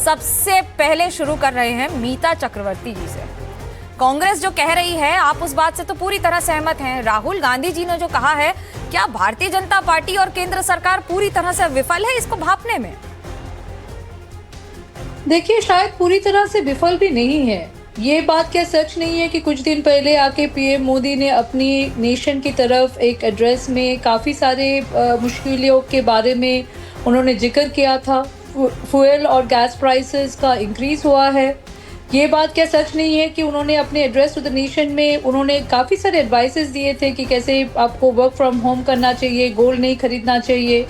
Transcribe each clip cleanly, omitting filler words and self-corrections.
सबसे पहले शुरू कर रहे हैं मीता चक्रवर्ती जी से। कांग्रेस जो कह रही है, आप उस बात से तो पूरी तरह सहमत हैं। राहुल गांधी जी ने जो कहा है, क्या भारतीय जनता पार्टी और केंद्र सरकार पूरी तरह से विफल है इसको भांपने में? देखिए, शायद पूरी तरह से विफल भी नहीं है। ये बात क्या सच नहीं है कि कुछ दिन पहले आके पीएम मोदी ने अपनी नेशन की तरफ एक एड्रेस में काफ़ी सारे मुश्किलों के बारे में उन्होंने जिक्र किया था। फ्यूल और गैस प्राइसेस का इंक्रीज़ हुआ है। ये बात क्या सच नहीं है कि उन्होंने अपने एड्रेस टू द नेशन में उन्होंने काफ़ी सारे एडवाइसेस दिए थे कि कैसे आपको वर्क फ्रॉम होम करना चाहिए, गोल्ड नहीं खरीदना चाहिए,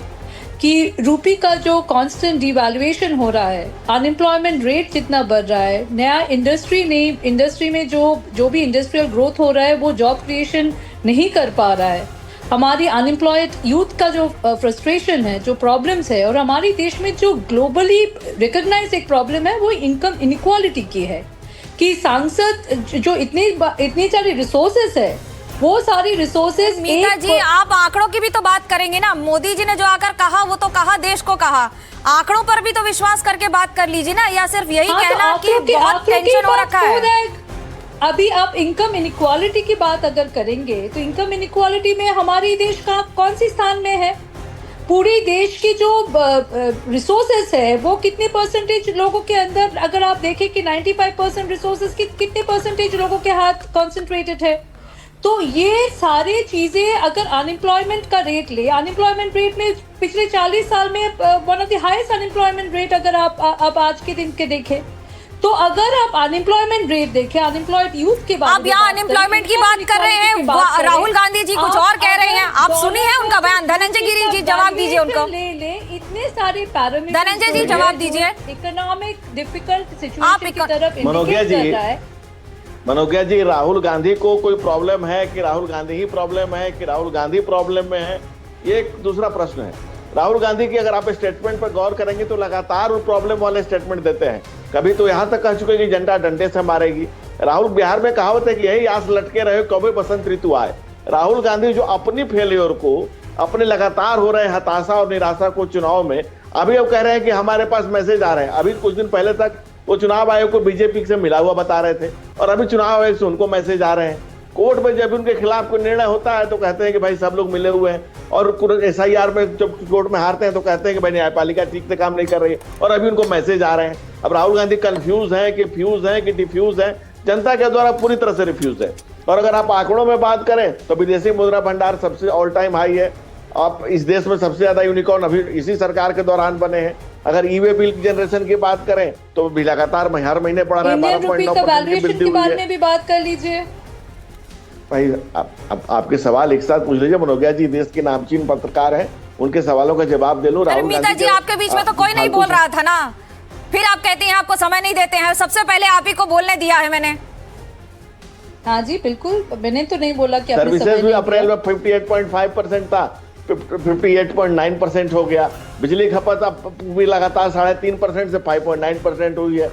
कि रूपी का जो कांस्टेंट डिवैल्यूएशन हो रहा है, अनएम्प्लॉयमेंट रेट जितना बढ़ रहा है, नया इंडस्ट्री में जो भी इंडस्ट्रियल ग्रोथ हो रहा है वो जॉब क्रिएशन नहीं कर पा रहा है। हमारी अनएम्प्लॉयड यूथ का जो फ्रस्ट्रेशन है, जो प्रॉब्लम्स है, और हमारे देश में जो ग्लोबली रिकॉग्नाइज एक प्रॉब्लम है वो इनकम इनइक्वालिटी की है कि सांसद जो इतनी सारी रिसोर्सेस है, वो सारी रिसोर्सेज। मीता जी, आप आंकड़ों की भी तो बात करेंगे ना। मोदी जी ने जो आकर कहा वो तो कहा, देश को कहा, आंकड़ों पर भी तो विश्वास करके बात कर लीजिए ना, या सिर्फ यही कहना कि बहुत टेंशन हो रखा है। अभी आप इनकम इनइक्वालिटी की बात अगर करेंगे तो इनकम इनइक्वालिटी में हमारी देश का कौन सी स्थान में है? पूरी देश की जो रिसोर्सेस है वो कितने परसेंटेज लोगों के अंदर, अगर आप देखें कि 95% रिसोर्सेस कितने परसेंटेज लोगों के हाथ कॉन्सेंट्रेटेड है। तो ये सारी चीजें, अगर अनएम्प्लॉयमेंट का रेट ले, अनएम्प्लॉयमेंट रेट में पिछले 40 साल में one of the highest unemployment rate अगर आप आज के दिन के देखें, तो अगर आप अनएम्प्लॉयमेंट रेट देखें, अनएम्प्लॉयड यूथ के बारे में, आप यहाँ अनएम्प्लॉयमेंट की बात कर रहे हैं, राहुल गांधी जी कुछ और कह रहे हैं। आप सुनी है उनका बयान? धनंजय गिरी जी, जवाब दीजिए उनको। ले इतने सारे पैरामीटर, धनंजय जी जवाब दीजिए। इकोनॉमिक डिफिकल्ट सिचुएशन की तरफ इंडिकेट कर रहा है। मनोज्ञा जी, राहुल गांधी को कोई प्रॉब्लम है कि राहुल गांधी ही प्रॉब्लम है कि राहुल गांधी प्रॉब्लम में है, ये एक दूसरा प्रश्न है। राहुल गांधी की अगर आप स्टेटमेंट पर गौर करेंगे तो लगातार वो प्रॉब्लम वाले स्टेटमेंट देते हैं। कभी तो यहाँ तक कह चुके कि जनता डंडे से मारेगी। राहुल, बिहार में कहावत है कि यही आस लटके रहे कभी बसंत ऋतु आए। राहुल गांधी जो अपनी फेलियर को, अपने लगातार हो रहे हताशा और निराशा को चुनाव में, अभी अब कह रहे हैं कि हमारे पास मैसेज आ रहे हैं। अभी कुछ दिन पहले तक वो चुनाव आयोग को बीजेपी से मिला हुआ बता रहे थे, और अभी चुनाव आयोग से उनको मैसेज आ रहे हैं। कोर्ट में जब उनके खिलाफ कोई निर्णय होता है तो कहते हैं कि भाई सब लोग मिले हुए हैं, और एसआईआर में जब कोर्ट में हारते हैं तो कहते हैं कि भाई न्यायपालिका ठीक से काम नहीं कर रही है, और अभी उनको मैसेज आ रहे हैं। अब राहुल गांधी कंफ्यूज हैं कि फ्यूज हैं कि डिफ्यूज हैं, जनता के द्वारा पूरी तरह से रिफ्यूज है। और अगर आप आंकड़ों में बात करें तो विदेशी मुद्रा भंडार सबसे ऑल टाइम हाई है। आप इस देश में सबसे ज्यादा यूनिकॉर्न अभी इसी सरकार के दौरान बने हैं। अगर ईवे बिल की जनरेशन की बात करें तो भी लगातार हर महीने बढ़ रहा है। 12.9% के बारे में भी बात कर लीजिए भाई। आपके सवाल एक साथ पूछ लीजिए। मनोज्ञा जी देश के नामचीन पत्रकार हैं, उनके सवालों का जवाब दे लूं। मीता जी, आपके बीच में तो कोई नहीं बोल रहा था ना, फिर आप कहती हैं आपको समय नहीं देते हैं। सबसे पहले आप ही को बोलने दिया है मैंने। हाँ जी, बिल्कुल, मैंने तो नहीं बोला कि सर्विसेज भी अप्रैल में 58.5% था, 58.9% हो गया। बिजली खपत अब भी लगातार 3.5% से 5.9% हुई है।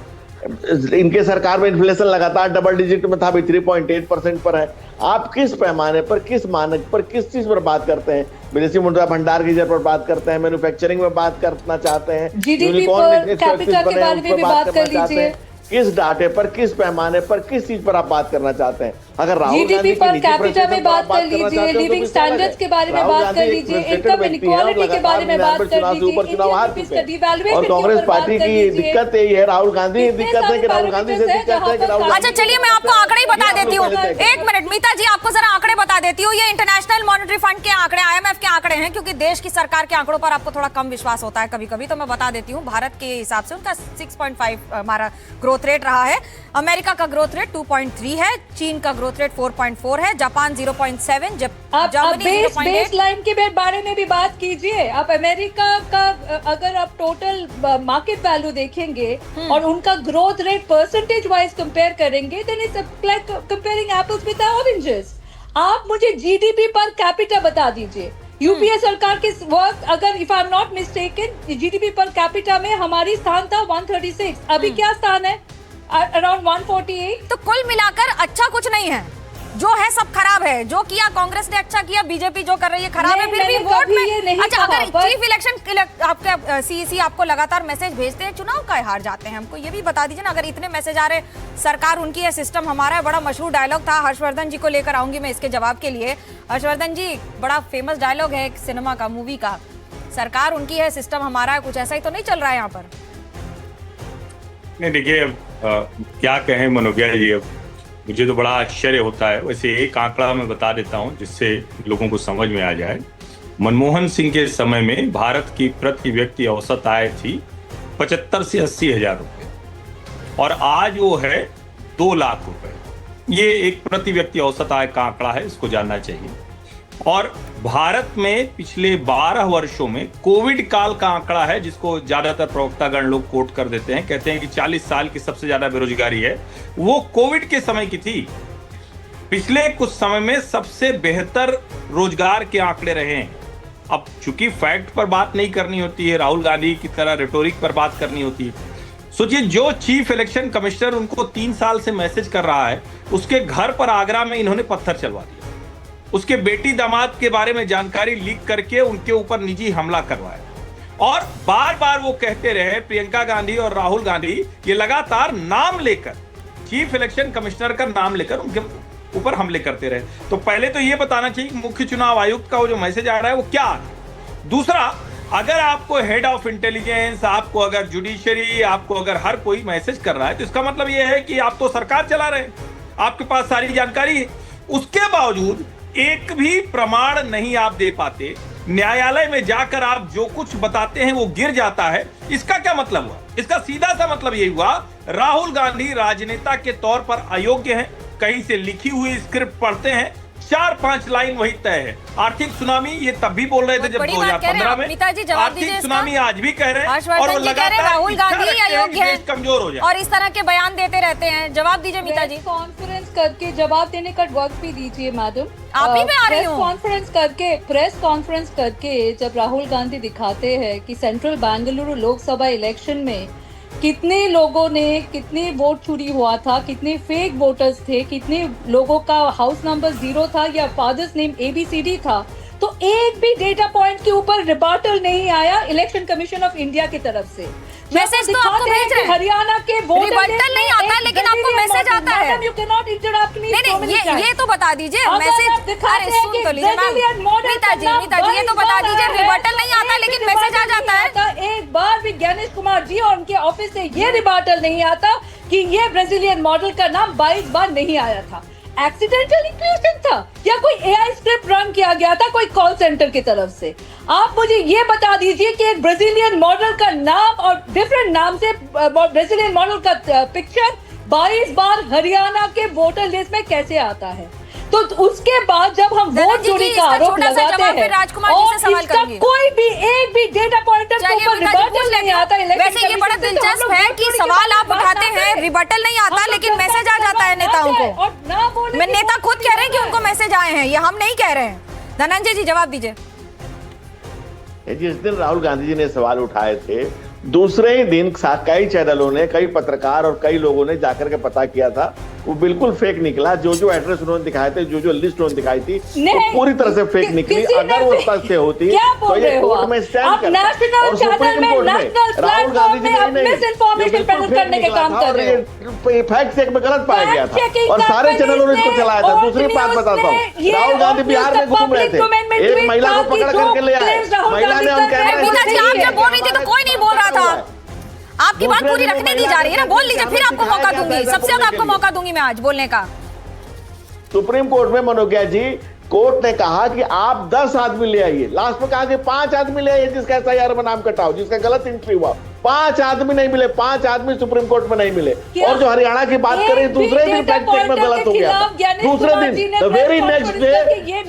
इनके सरकार में इन्फ्लेशन लगातार डबल डिजिट में था, अभी 3.8% पर है। आप किस पैमाने पर, किस मानक पर, किस चीज पर बात करते हैं? विदेशी मुद्रा भंडार की पर बात करते हैं, मैन्युफैक्चरिंग में बात करना चाहते हैं, जीडीपी पर कैपिटा के बारे में भी बात कर लीजिए। किस डाटे पर, किस पैमाने पर, किस चीज पर आप बात करना चाहते हैं? अगर राहुल गांधी पर कैपिटा में बात कर लीजिए, लिविंग स्टैंडर्ड्स के बारे में बात कर लीजिए, इनकम इनइक्वालिटी के बारे में बात कर लीजिए। और कांग्रेस पार्टी की दिक्कत यही है, राहुल गांधी की दिक्कत है कि राहुल गांधी से दिक्कत है कि राहुल। अच्छा चलिए, मैं आपको आंकड़े ही बता देती हूँ। एक मिनट मीता जी, आपको जरा आंकड़े बता देती हूँ। ये इंटरनेशनल मॉनेटरी फंड के आंकड़े, IMF के आंकड़े हैं, क्योंकि देश की सरकार के आंकड़ों पर आपको थोड़ा कम विश्वास होता है कभी कभी, तो मैं बता देती हूँ। भारत के हिसाब से उनका 6.5 हमारा ग्रोथ रेट रहा है। अमेरिका का ग्रोथ रेट 2.3 है, चीन का ग्रोथ रेट 4.4 है, जापान 0.7, जर्मनी 0.8। बेस लाइन के बारे में भी बात कीजिए। आप अमेरिका का अगर आप टोटल मार्केट वैल्यू देखेंगे और उनका growth rate percentage wise compare करेंगे, then it's like comparing apples with oranges. आप मुझे जीडीपी पर कैपिटा बता दीजिए। यूपीए सरकार के वक्त, अगर if I am not mistaken, GDP per capita में हमारी स्थान था 136, अभी क्या स्थान है? अराउंड 148। तो कुल मिलाकर अच्छा कुछ नहीं है। जो है सब खराब है, जो किया कांग्रेस ने अच्छा किया, बीजेपी जो कर रही है खराब है, फिर भी वोट में। अच्छा, अगर चीफ इलेक्शन आपके सीईसी आपको लगातार मैसेज भेजते हैं, चुनाव का हार जाते हैं, हमको ये भी बता दीजिए ना। अगर इतने मैसेज आ रहे, सरकार उनकी है, सिस्टम हमारा है, बड़ा मशहूर डायलॉग था, हर्षवर्धन जी को लेकर आऊंगी मैं इसके जवाब के लिए। हर्षवर्धन जी, बड़ा फेमस डायलॉग है एक सिनेमा का, मूवी का, सरकार उनकी है, सिस्टम हमारा है, कुछ ऐसा ही तो नहीं चल रहा है यहाँ पर? नहीं, देखिए क्या कहें मनोज्ञा जी, अब मुझे तो बड़ा आश्चर्य होता है। वैसे एक आंकड़ा मैं बता देता हूं जिससे लोगों को समझ में आ जाए। मनमोहन सिंह के समय में भारत की प्रति व्यक्ति औसत आय थी 75 से 80 हजार रुपए, और आज वो है 2 लाख रुपए। ये एक प्रति व्यक्ति औसत आय का आंकड़ा है, इसको जानना चाहिए। और भारत में पिछले 12 वर्षों में कोविड काल का आंकड़ा है, जिसको ज्यादातर प्रवक्तागण लोग कोट कर देते हैं, कहते हैं कि 40 साल की सबसे ज्यादा बेरोजगारी है, वो कोविड के समय की थी। पिछले कुछ समय में सबसे बेहतर रोजगार के आंकड़े रहे हैं। अब चूंकि फैक्ट पर बात नहीं करनी होती है, राहुल गांधी की तरह रेटोरिक पर बात करनी होती है। सोचिए, जो चीफ इलेक्शन कमिश्नर उनको 3 साल से मैसेज कर रहा है, उसके घर पर आगरा में इन्होंने पत्थर चलवा दिया, उसके बेटी दामाद के बारे में जानकारी लीक करके उनके ऊपर निजी हमला करवाया, और बार बार वो कहते रहे, प्रियंका गांधी और राहुल गांधी ये लगातार नाम लेकर, चीफ इलेक्शन कमिश्नर का नाम लेकर उनके ऊपर हमले करते रहे। तो पहले तो ये बताना चाहिए कि मुख्य चुनाव आयुक्त का वो जो मैसेज आ रहा है वो क्या है। दूसरा, अगर आपको हेड ऑफ इंटेलिजेंस, आपको अगर जुडिशरी, आपको अगर हर कोई मैसेज कर रहा है, तो इसका मतलब ये है कि आप तो सरकार चला रहे हैं, आपके पास सारी जानकारी है। उसके बावजूद एक भी प्रमाण नहीं आप दे पाते, न्यायालय में जाकर आप जो कुछ बताते हैं वो गिर जाता है। इसका क्या मतलब हुआ? इसका सीधा सा मतलब यही हुआ, राहुल गांधी राजनेता के तौर पर अयोग्य हैं। कहीं से लिखी हुई स्क्रिप्ट पढ़ते हैं, 4-5 लाइन वही तय है। आर्थिक सुनामी ये तब भी बोल रहे थे जब 2015 में, आर्थिक सुनामी आज भी कह रहे हैं, और वो लगातार राहुल गांधी अयोग्य है, कमजोर हो जाए, और इस तरह के बयान देते रहते हैं। जवाब दीजिए मीता जी। कॉन्फ्रेंस करके जवाब देने का वक्त भी दीजिए मैडम। आप ही पे आ रही हूँ। प्रेस कॉन्फ्रेंस करके जब राहुल गांधी दिखाते हैं कि सेंट्रल बेंगलुरु लोकसभा इलेक्शन में कितने लोगों ने, कितने वोट चोरी हुआ था, कितने फेक वोटर्स थे, कितने लोगों का हाउस नंबर 0 था या फादर्स नेम ABCD था, तो एक भी डेटा पॉइंट के ऊपर रिबार्टल नहीं आया इलेक्शन कमीशन ऑफ इंडिया की तरफ से। मैसेज तो आपको भेज रहे हैं, हरियाणा के वोटर रिबार्टल नहीं आता, लेकिन आपको मैसेज आता है। Madam, you can not interrupt मी। नहीं, ये तो बता दीजिए मैसेज। अरे सुन तो लीजिए मैम, मीता जी ये तो बता दीजिए, रिबार्टल नहीं आता लेकिन मैसेज आ जाता है। एक बार भी ज्ञानेश कुमार जी और उनके ऑफिस से ये रिबार्टल नहीं आता कि ये ब्राजीलियन मॉडल का नाम 22 बार नहीं आया था, एक्सीडेंटल इंक्लूजन था, या कोई AI स्क्रिप्ट रन किया गया था कोई कॉल सेंटर की तरफ से। आप मुझे ये बता दीजिए कि एक ब्राजीलियन मॉडल का नाम और डिफरेंट नाम से ब्राजीलियन मॉडल का पिक्चर 22 बार हरियाणा के वोटर लिस्ट में कैसे आता है? तो उसके बाद जब हम वोट चोरी का आरोप लगाते हैं और इसका कोई भी एक भी डेटा पॉइंटर के ऊपर रिबटल नहीं आता। वैसे ये बड़ा दिलचस्प है कि सवाल आप उठाते हैं, रिबटल नहीं आता लेकिन मैसेज आ जाता है नेताओं को। मैं नेता खुद कह रहे हैं कि उनको मैसेज आए हैं, ये हम नहीं कह रहे हैं। धनंजय जी जवाब दीजिए। जिस दिन राहुल गांधी जी ने सवाल उठाए थे, दूसरे ही दिन कई चैनलों ने, कई पत्रकार और कई लोगों ने जाकर के पता किया था, वो बिल्कुल फेक निकला। जो एड्रेस उन्होंने दिखाए थे, जो लिस्ट उन्होंने दिखाई थी, वो पूरी तरह से फेक निकली। अगर वो सत्य होती तो ये कोर्ट में स्टैंड करता और सुप्रीम कोर्ट में राहुल गांधी जी ने फैक्ट चेक में गलत पाया गया था और सारे चैनलों ने इसको चलाया था। दूसरी बात बताता हूँ, राहुल गांधी बिहार में घूम रहे थे, एक महिला को पकड़ करके ले आए, महिला ने उनके बोल रही थी तो कोई नहीं बोल रहा था। आपकी बात पूरी रखने दी जा रही है ना, बोल लीजिए, फिर आपको मौका दूंगी, सबसे ज्यादा आपको मौका दूंगी मैं आज बोलने का। सुप्रीम कोर्ट में मनोज्ञा जी, कोर्ट ने कहा कि आप 10 आदमी ले आइए, लास्ट में कहा कि 5 आदमी ले आइए जिसका SIR में नाम कटा हो, जिसका गलत एंट्री हुआ। 5 आदमी नहीं मिले, 5 आदमी सुप्रीम कोर्ट में नहीं मिले। और जो हरियाणा की बात करें, दूसरे दिन फैक्ट चेक में गलत हो गया, दूसरे दिन द वेरी नेक्स्ट डे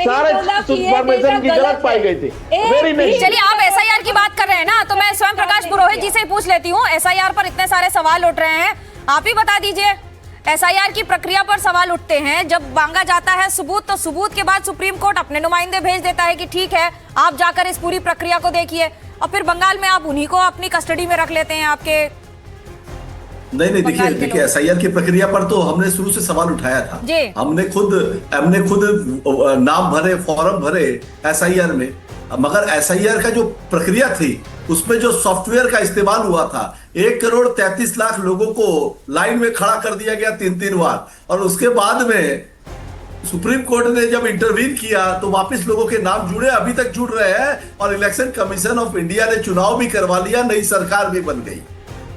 सारे इंफॉर्मेशन की गलत पाई गई थी। Very next. चलिए, आप SIR की बात कर रहे हैं ना, तो मैं स्वयं प्रकाश पुरोहित जी से पूछ लेती हूँ। SIR पर इतने सारे सवाल उठ रहे हैं, आप ही बता दीजिए। SIR की प्रक्रिया पर सवाल उठते हैं, जब मांगा जाता है सबूत, तो सबूत के बाद सुप्रीम कोर्ट अपने नुमाइंदे भेज देता है कि ठीक है, आप जाकर इस पूरी प्रक्रिया को देखिए, और फिर बंगाल में आप उन्हीं को अपनी कस्टडी में रख लेते हैं, आपके नहीं बंगाल के देखिए लोग। एसआईआर की प्रक्रिया पर तो हमने शुरू से सवाल उठाया था। जी। हमने खुद नाम भरे, फॉर्म भरे एसआईआर में, मगर एसआईआर का जो प्रक्रिया थी उसमें जो सॉफ्टवेयर का इस्तेमाल हुआ था, 1,33,00,000 लोगों को लाइन में खड़ा कर दिया गया 3 बार, और उसके बाद में सुप्रीम कोर्ट ने जब इंटरवीन किया तो वापस लोगों के नाम जुड़े, अभी तक जुड़ रहे हैं, और इलेक्शन कमीशन ऑफ इंडिया ने चुनाव भी करवा लिया, नई सरकार भी बन गई।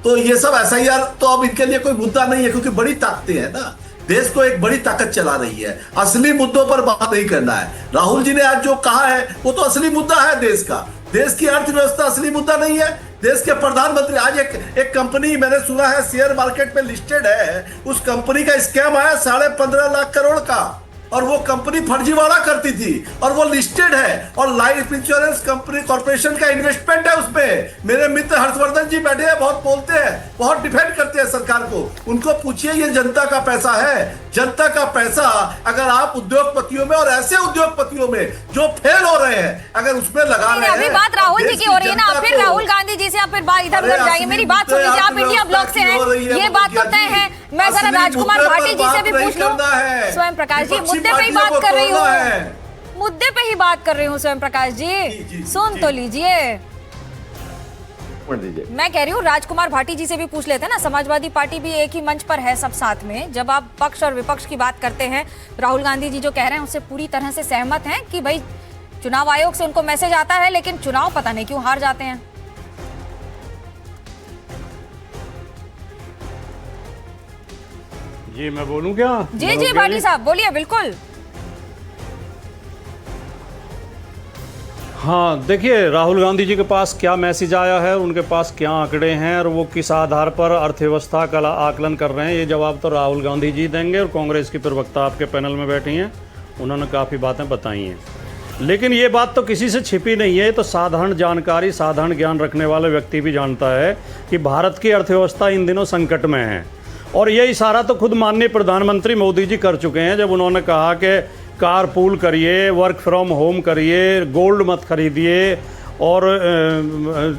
तो ये सब एसआईआर तो अब इनके लिए कोई मुद्दा नहीं है, क्योंकि बड़ी ताकतें हैं ना, देश को एक बड़ी ताकत चला रही है। असली मुद्दों पर बात नहीं करना है। राहुल जी ने आज जो कहा है वो तो असली मुद्दा है देश का। देश की अर्थव्यवस्था असली मुद्दा नहीं है। देश के प्रधानमंत्री आज एक कंपनी मैंने सुना है शेयर मार्केट में लिस्टेड है, उस कंपनी का स्कैम आया 15.5 लाख करोड़ का, और वो कंपनी फर्जीवाड़ा करती थी, और वो लिस्टेड है, और लाइफ इंश्योरेंस कंपनी कॉर्पोरेशन का इन्वेस्टमेंट है उसमें। मेरे मित्र हर्षवर्धन जी बैठे हैं, बहुत बोलते हैं, बहुत डिफेंड करते हैं सरकार को। उनको पूछिए, ये जनता का पैसा है। जनता का पैसा अगर आप उद्योगपतियों में, और ऐसे उद्योगपतियों में जो फेल हो रहे हैं, अगर उसमें लगा रहे हैं। अभी बात राहुल जी की हो रही है ना, फिर राहुल गांधी जी से आप फिर इधर उधर जाइए। मेरी बात सुन लीजिए, आप इंडिया ब्लॉक से हैं, ये बात तो तय है। मैं जरा राजकुमार भाटी जी से भी पूछ लूं। स्वयं प्रकाश जी, मुद्दे पे ही बात कर रही हूँ, मुद्दे पे ही बात कर रही हूँ स्वयं प्रकाश जी, सुन तो लीजिए। मैं कह रही हूँ राजकुमार भाटी जी से भी पूछ लेते हैं ना, समाजवादी पार्टी भी एक ही मंच पर है सब साथ में। जब आप पक्ष और विपक्ष की बात करते हैं, राहुल गांधी जी जो कह रहे हैं उससे पूरी तरह से सहमत हैं कि भाई चुनाव आयोग से उनको मैसेज आता है, लेकिन चुनाव पता नहीं क्यों हार जाते हैं। जी मैं बोलूं क्या? जी जी भाटी साहब बोलिए, बिल्कुल। हाँ देखिए, राहुल गांधी जी के पास क्या मैसेज आया है, उनके पास क्या आंकड़े हैं, और वो किस आधार पर अर्थव्यवस्था का आकलन कर रहे हैं, ये जवाब तो राहुल गांधी जी देंगे। और कांग्रेस की प्रवक्ता आपके पैनल में बैठी हैं, उन्होंने काफ़ी बातें बताई हैं। लेकिन ये बात तो किसी से छिपी नहीं है, तो साधारण जानकारी, साधारण ज्ञान रखने वाले व्यक्ति भी जानता है कि भारत की अर्थव्यवस्था इन दिनों संकट में है। और ये इशारा तो खुद माननीय प्रधानमंत्री मोदी जी कर चुके हैं, जब उन्होंने कहा कि कार पूल करिए, वर्क फ्रॉम होम करिए, गोल्ड मत खरीदिए और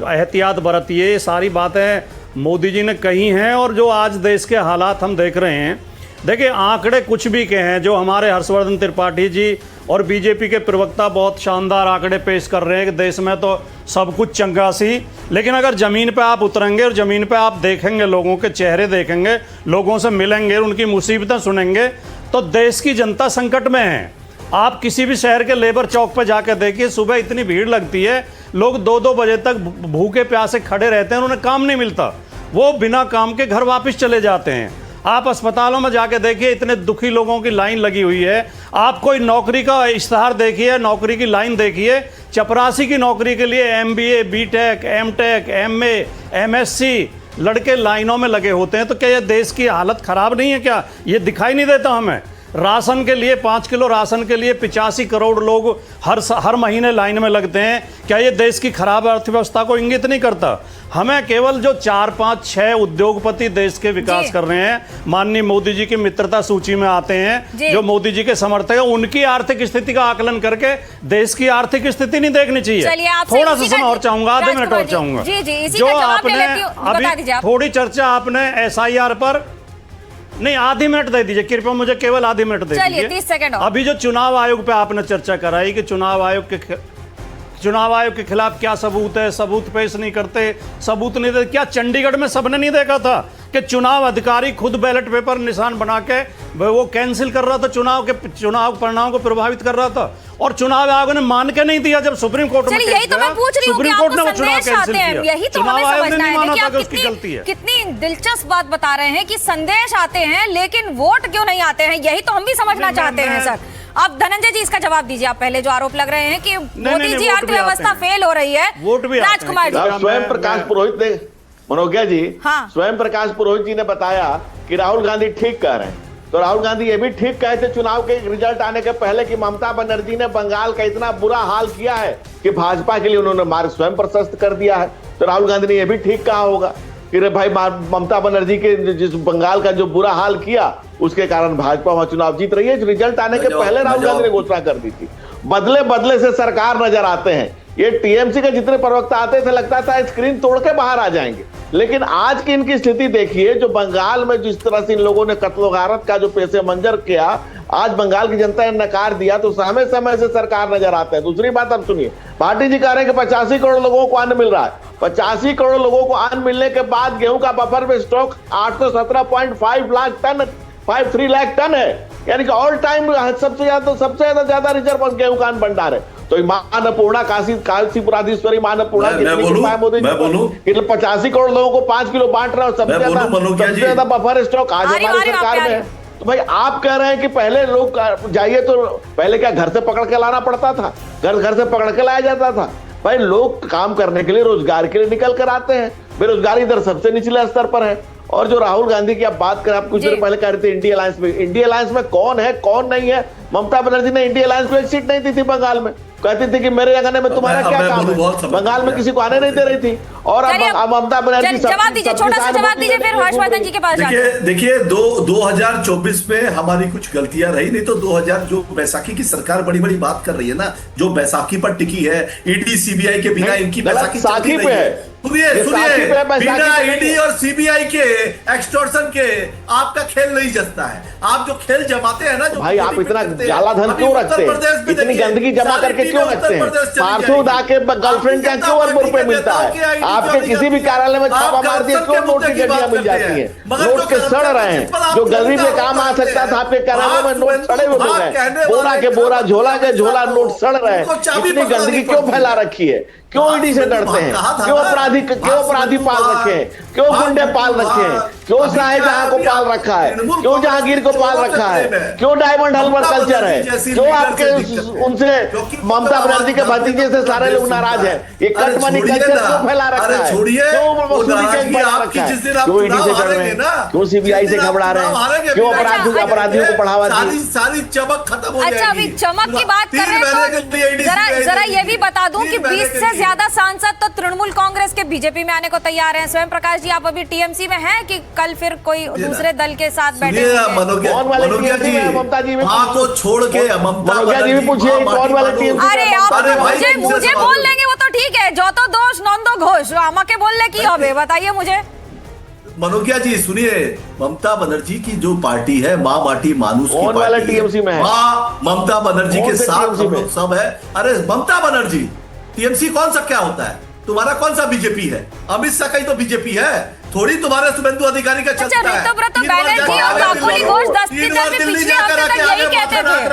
एहतियात बरतिए। सारी बातें मोदी जी ने कही हैं। और जो आज देश के हालात हम देख रहे हैं, देखिए आंकड़े कुछ भी के हैं, जो हमारे हर्षवर्धन त्रिपाठी जी और बीजेपी के प्रवक्ता बहुत शानदार आंकड़े पेश कर रहे हैं कि देश में तो सब कुछ चंगा सी, लेकिन अगर ज़मीन पे आप उतरेंगे और ज़मीन पे आप देखेंगे, लोगों के चेहरे देखेंगे, लोगों से मिलेंगे, उनकी मुसीबतें सुनेंगे, तो देश की जनता संकट में है। आप किसी भी शहर के लेबर चौक पर जाकर देखिए, सुबह इतनी भीड़ लगती है, लोग 2-2 बजे तक भूखे प्यासे खड़े रहते हैं, उन्हें काम नहीं मिलता, वो बिना काम के घर वापस चले जाते हैं। आप अस्पतालों में जाके देखिए, इतने दुखी लोगों की लाइन लगी हुई है। आप कोई नौकरी का इश्तहार देखिए, नौकरी की लाइन देखिए, चपरासी की नौकरी के लिए MBA, BTech, MTech, MA, MSc लड़के लाइनों में लगे होते हैं। तो क्या ये देश की हालत खराब नहीं है क्या? ये दिखाई नहीं देता हमें? राशन के लिए 5 किलो राशन के लिए 85 करोड़ लोग हर महीने लाइन में लगते हैं। क्या ये देश की खराब अर्थव्यवस्था को इंगित नहीं करता? हमें केवल जो 4, 5, 6 उद्योगपति देश के विकास कर रहे हैं, माननीय मोदी जी की मित्रता सूची में आते हैं, जो मोदी जी के समर्थक हैं, उनकी आर्थिक स्थिति का आकलन करके देश की आर्थिक स्थिति नहीं देखनी चाहिए। थोड़ा सा समय और चाहूंगा, आधे मिनट और चाहूंगा। जो आपने अभी थोड़ी चर्चा आपने SIR पर, नहीं आधी मिनट दे दीजिए कृपया, मुझे केवल आधी मिनट दे दीजिए। 30 सेकंड। अभी जो चुनाव आयोग पे आपने चर्चा कराई कि चुनाव आयोग के खिलाफ क्या सबूत है, सबूत पेश नहीं करते, सबूत नहीं देते। क्या चंडीगढ़ में सबने नहीं देखा था कि चुनाव अधिकारी खुद बैलेट पेपर निशान बना के वो कैंसिल कर रहा था, चुनाव परिणाम को प्रभावित कर रहा था, और चुनाव आयोग ने मान के नहीं दिया जब सुप्रीम कोर्ट में यही तो मैं पूछ रही हूँ कि आपको संदेश आते हैं, यही तो हमें समझना है कि आप कितनी दिलचस्प बात बता रहे हैं कि संदेश आते हैं लेकिन वोट क्यों नहीं आते हैं, यही तो हम भी समझना चाहते हैं सर। अब धनंजय जी इसका जवाब दीजिए, आप पहले जो आरोप लग रहे हैं कि मोदी जी अर्थव्यवस्था फेल हो रही है। वोट भी राजकुमार जी, स्वयं प्रकाश पुरोहित ने, मनोज्ञा जी, हाँ। स्वयं प्रकाश पुरोहित जी ने बताया कि राहुल गांधी ठीक कह रहे हैं। तो राहुल गांधी ये भी ठीक कहे थे चुनाव के रिजल्ट आने के पहले कि ममता बनर्जी ने बंगाल का इतना बुरा हाल किया है कि भाजपा के लिए उन्होंने मार्ग स्वयं प्रशस्त कर दिया है। तो राहुल गांधी ने यह भी ठीक कहा होगा कि रे भाई ममता बनर्जी के जिस बंगाल का जो बुरा हाल किया उसके कारण भाजपा वहां चुनाव जीत रही है। रिजल्ट आने के पहले राहुल गांधी ने घोषणा कर दी थी। बदले बदले से सरकार नजर आते हैं। ये टीएमसी के जितने प्रवक्ता आते थे लगता था स्क्रीन तोड़ के बाहर आ जाएंगे, लेकिन आज की इनकी स्थिति देखिए, जो बंगाल में जिस तरह से इन लोगों ने कत्ल गारत का जो पेशे मंजर किया, आज बंगाल की जनता ने नकार दिया, तो समय समय से सरकार नजर आते हैं। दूसरी बात अब सुनिए, भाटी जी कह रहे हैं कि 85 करोड़ लोगों को अन्न मिल रहा है। 85 करोड़ लोगों को अन्न मिलने के बाद गेहूं का बफर में stock 817.5 lakh tonne 53 lakh tonne है, यानी कि ऑल टाइम सबसे ज्यादा रिजर्व गेहूं का अन्न भंडार है। तो अन्नपूर्णा काशीपुराधीश्वरी अन्नपूर्णा मोदी जी 85 करोड़ लोगों को 5 किलो बांट रहे हो, सबसे ज्यादा बफर स्टॉक आज हमारी सरकार में है। तो भाई आप कह रहे हैं कि पहले लोग जाइए तो पहले क्या घर से पकड़ के लाना पड़ता था, घर से पकड़ के लाया जाता था। भाई लोग काम करने के लिए, रोजगार के लिए निकल कर आते हैं। बेरोजगारी इधर सबसे निचले स्तर पर है। और जो राहुल गांधी की आप बात करें, आप कुछ देर पहले कह रहे थे इंडिया अलायंस में, इंडिया अलायंस में कौन है कौन नहीं है? ममता बनर्जी ने इंडिया अलायंस में एक सीट नहीं दी थी बंगाल में, कहती थी कि मेरे जगह में तुम्हारा क्या काम है, बंगाल में किसी को आने नहीं दे रही थी। और अब ममता बनर्जी जवाब दीजिए, छोटा सा जवाब दीजिए, फिर हर्षवर्धन जी के पास देखिए 2024 में हमारी कुछ गलतियां रही, नहीं तो 2000 जो बैसाखी की सरकार बड़ी बड़ी बात कर रही है ना, जो बैसाखी पर टिकी है, ईडी सीबीआई के बिना इनकी बैसाखी चलती नहीं है। सुनिए बिना ईडी और सीबीआई के एक्सटॉर्शन के आपका खेल नहीं जमता है। आप जो खेल जमाते हैं ना, जो भाई आप इतना काला धन क्यों रखते हैं, इतनी गंदगी जमा करके क्यों रखते हैं? पार्थिव दाह के गर्लफ्रेंड का क्यों अरबों रुपए मिलता है? आपके किसी भी कार्यालय में छापा मार दिए क्यों नोट की गड्डियां मिल जाती है? नोट के सड़ रहे हैं, जो गली में काम आ सकता था आपके कार्यालय में नोट सड़े हुए लोग हैं, बोरा के बोरा झोला के झोला नोट सड़ रहे हैं। इतनी गंदगी क्यों फैला रखी है? क्यों ईडी से डरते हैं? क्यों अपराधी पाल रखे हैं? क्यों गुंडे पाल रखे हैं? क्यों शाहजहां को पाल रखा है? क्यों जहांगीर को पाल रखा है? क्यों डायमंड हर्बर कल्चर है? क्यों आपके उनसे ममता बनर्जी के भतीजे से सारे लोग नाराज हैं? ये कट मनी कल्चर क्यों फैला रखा है? क्यों मसूरी के बढ़ा रखा है? क्यों ईडी से डर रहे हैं? क्यों सीबीआई से घबरा रहे हैं? क्यों अपराधियों को बढ़ावा दी? सारी चमक खत्म हो जाएगी। अच्छा, अभी चमक की बात कर रहे हैं, जरा ये भी बता दूं कि 20 से ज्यादा सांसद तो तृणमूल कांग्रेस के बीजेपी में आने को तैयार हैं। स्वयं प्रकाश जी, आप अभी टीएमसी में हैं कि कल फिर कोई दूसरे दल के साथ बैठे? मनोज्ञा जी, ममता जी को छोड़ के मनोज्ञा जी भी पूछिए कौन वाले टीएमसी? अरे आप मुझे बोल लेंगे वो तो ठीक है, जो तो दोष नंदो घोष আমাকে बोलने की হবে, बताइए मुझे। मनोज्ञा जी सुनिए, ममता बनर्जी की जो पार्टी है माँ माटी मानुस की वाला टीएमसी में है, माँ ममता बनर्जी के साथ हम लोग सब है। अरे ममता बनर्जी, टीएमसी कौन सा क्या होता है? तुम्हारा कौन सा बीजेपी है? अमित शाह का ही तो बीजेपी है, थोड़ी तुम्हारे शुभेंदु अधिकारी का चलता है। ऋतुव्रत बैनर्जी और काकोली घोष 10 दिन से पिछले हफ्ते तक यही कहते थे।